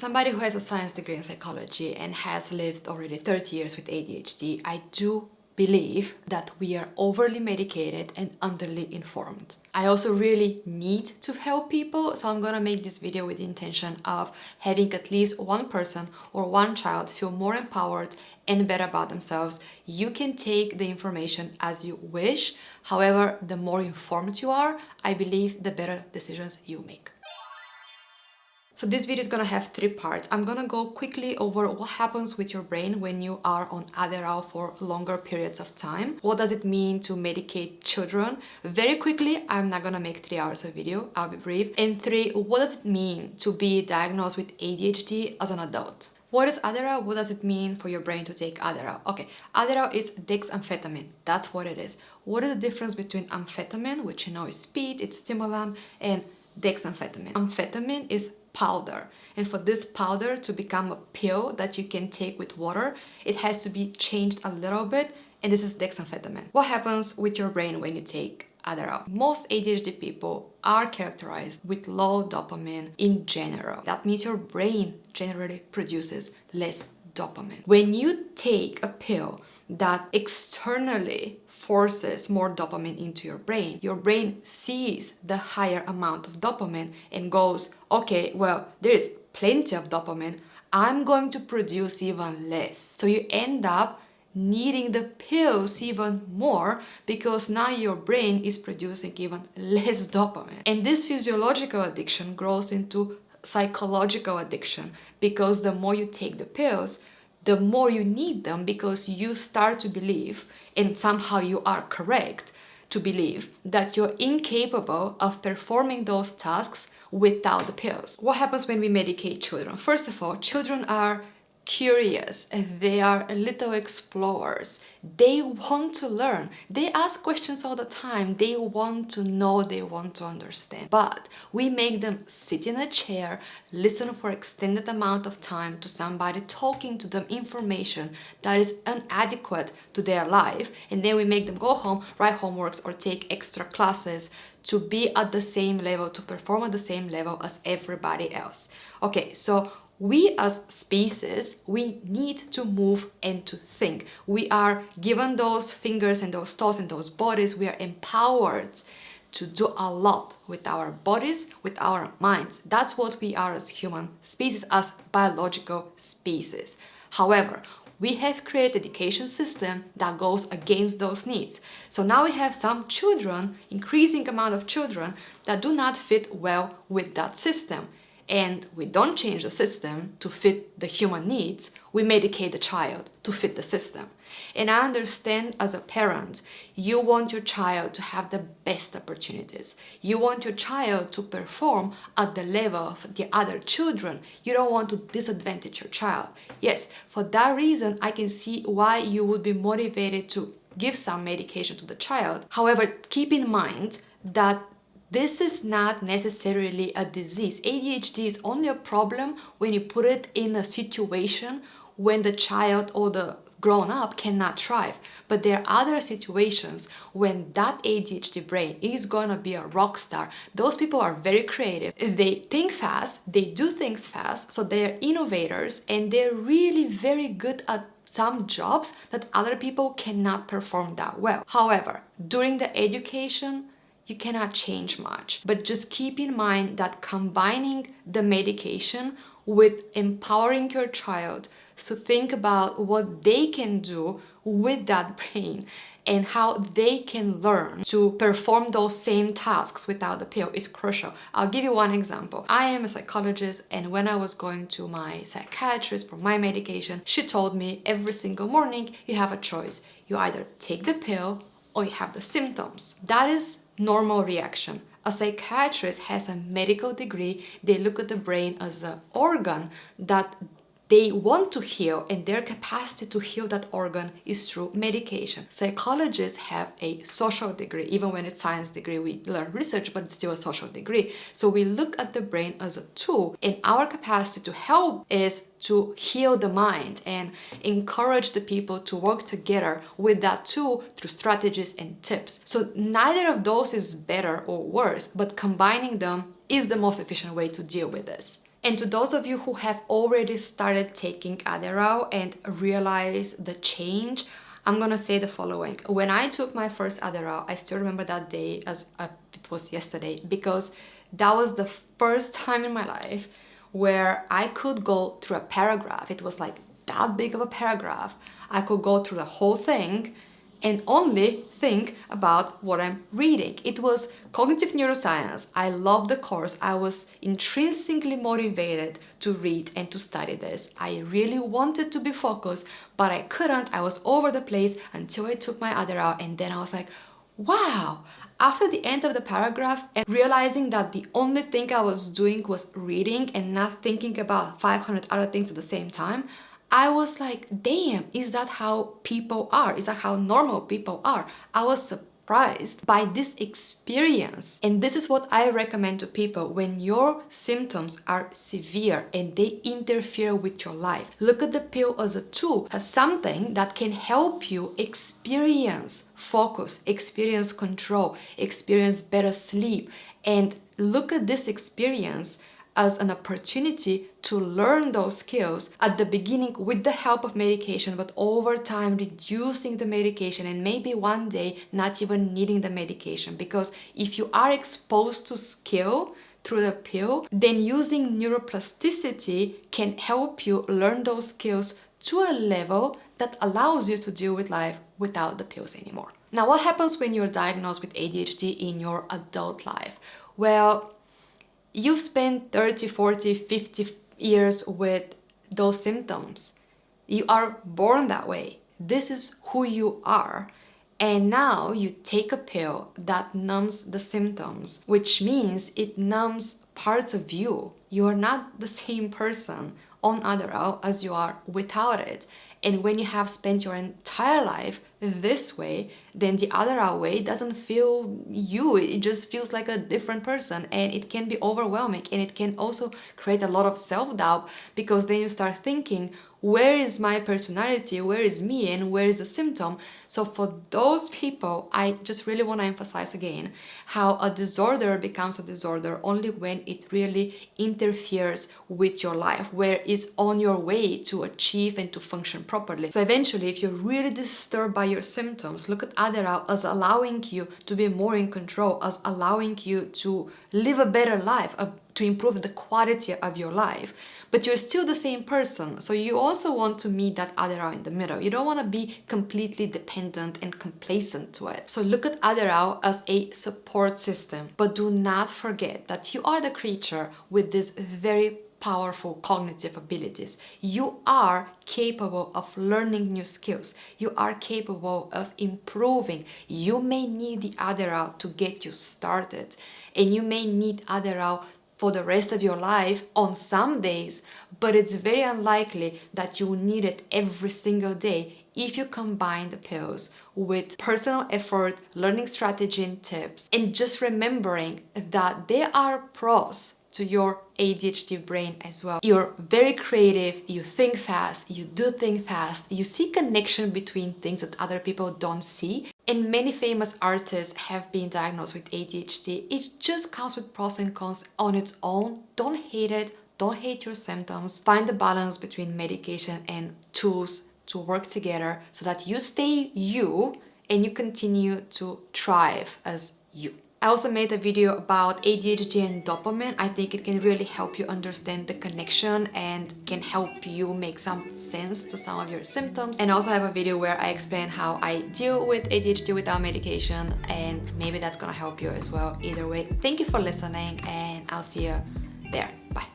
somebody who has a science degree in psychology and has lived already 30 years with ADHD, I do believe that we are overly medicated and underly informed. I also really need to help people, so I'm gonna make this video with the intention of having at least one person or one child feel more empowered and better about themselves. You can take the information as you wish. However, the more informed you are, I believe the better decisions you make. So this video is gonna have 3 parts. I'm gonna go quickly over what happens with your brain when you are on Adderall for longer periods of time. What does it mean to medicate children? Very quickly, I'm not gonna make 3 hours of video, I'll be brief. And 3, what does it mean to be diagnosed with ADHD as an adult? What is Adderall? What does it mean for your brain to take Adderall? Okay, Adderall is dexamphetamine. That's what it is. What is the difference between amphetamine, which you know is speed, it's stimulant, and dexamphetamine? Amphetamine is powder, and for this powder to become a pill that you can take with water, it has to be changed a little bit, and this is dexamphetamine. What happens with your brain when you take Adderall? Most ADHD people are characterized with low dopamine in general. That means your brain generally produces less dopamine. When you take a pill that externally forces more dopamine into your brain sees the higher amount of dopamine and goes, okay, well, there's plenty of dopamine, I'm going to produce even less. So you end up needing the pills even more because now your brain is producing even less dopamine. And this physiological addiction grows into psychological addiction because the more you take the pills, the more you need them, because you start to believe, and somehow you are correct to believe, that you're incapable of performing those tasks without the pills. What happens when we medicate children? First of all, children are curious, they are little explorers, they want to learn, they ask questions all the time, they want to know, they want to understand. But we make them sit in a chair, listen for extended amount of time to somebody talking to them information that is inadequate to their life, and then we make them go home, write homeworks, or take extra classes to be at the same level, to perform at the same level as everybody else. Okay, so we as species, we need to move and to think. We are given those fingers and those toes and those bodies. We are empowered to do a lot with our bodies, with our minds. That's what we are as human species, as biological species. However, we have created an education system that goes against those needs. So now we have some children, increasing amount of children, that do not fit well with that system. And we don't change the system to fit the human needs, we medicate the child to fit the system. And I understand as a parent, you want your child to have the best opportunities. You want your child to perform at the level of the other children. You don't want to disadvantage your child. Yes, for that reason, I can see why you would be motivated to give some medication to the child. However, keep in mind that this is not necessarily a disease. ADHD is only a problem when you put it in a situation when the child or the grown-up cannot thrive. But there are other situations when that ADHD brain is gonna be a rock star. Those people are very creative. They think fast, they do things fast, so they're innovators, and they're really very good at some jobs that other people cannot perform that well. However, during the education, you cannot change much, but just keep in mind that combining the medication with empowering your child to think about what they can do with that brain and how they can learn to perform those same tasks without the pill is crucial. I'll give you one example. I am a psychologist, and when I was going to my psychiatrist for my medication, she told me every single morning you have a choice. You either take the pill or you have the symptoms. That is normal reaction. A psychiatrist has a medical degree. They look at the brain as an organ that they want to heal, and their capacity to heal that organ is through medication. Psychologists have a social degree. Even when it's science degree, we learn research, but it's still a social degree. So we look at the brain as a tool, and our capacity to help is to heal the mind and encourage the people to work together with that tool through strategies and tips. So neither of those is better or worse, but combining them is the most efficient way to deal with this. And to those of you who have already started taking Adderall and realize the change, I'm gonna say the following. When I took my first Adderall, I still remember that day as it was yesterday, because that was the first time in my life where I could go through a paragraph. It was like that big of a paragraph. I could go through the whole thing and only think about what I'm reading. It was cognitive neuroscience. I loved the course. I was intrinsically motivated to read and to study this. I really wanted to be focused, but I couldn't. I was all over the place until I took my Adderall, and then I was like, wow. After the end of the paragraph and realizing that the only thing I was doing was reading and not thinking about 500 other things at the same time, I was like, damn, is that how people are? Is that how normal people are? I was surprised by this experience. And this is what I recommend to people when your symptoms are severe and they interfere with your life. Look at the pill as a tool, as something that can help you experience focus, experience control, experience better sleep, and look at this experience as an opportunity to learn those skills at the beginning with the help of medication, but over time reducing the medication and maybe one day not even needing the medication. Because if you are exposed to skill through the pill, then using neuroplasticity can help you learn those skills to a level that allows you to deal with life without the pills anymore. Now, what happens when you're diagnosed with ADHD in your adult life? Well, you've spent 30, 40, 50 years with those symptoms. You are born that way. This is who you are. And now you take a pill that numbs the symptoms, which means it numbs parts of you. You are not the same person on Adderall as you are without it. And when you have spent your entire life this way, then the Adderall way doesn't feel you. It just feels like a different person, and it can be overwhelming, and it can also create a lot of self-doubt, because then you start thinking, where is my personality? Where is me? And where is the symptom? So for those people, I just really want to emphasize again how a disorder becomes a disorder only when it really interferes with your life, where it's on your way to achieve and to function properly. So eventually, if you're really disturbed by your symptoms, look at Adderall as allowing you to be more in control, as allowing you to live a better life, to improve the quality of your life. But you're still the same person, so you also want to meet that Adderall in the middle. You don't want to be completely dependent and complacent to it. So look at Adderall as a support system, but do not forget that you are the creature with these very powerful cognitive abilities. You are capable of learning new skills. You are capable of improving. You may need the Adderall to get you started, and you may need Adderall for the rest of your life on some days, but it's very unlikely that you need it every single day if you combine the pills with personal effort, learning strategy and tips, and just remembering that there are pros to your ADHD brain as well. You're very creative, you think fast, you do think fast, you see connection between things that other people don't see. And many famous artists have been diagnosed with ADHD. It just comes with pros and cons on its own. Don't hate it, don't hate your symptoms. Find the balance between medication and tools to work together so that you stay you and you continue to thrive as you. I also made a video about ADHD and dopamine. I think it can really help you understand the connection and can help you make some sense to some of your symptoms. And I also have a video where I explain how I deal with ADHD without medication, and maybe that's gonna help you as well. Either way, thank you for listening, and I'll see you there. Bye.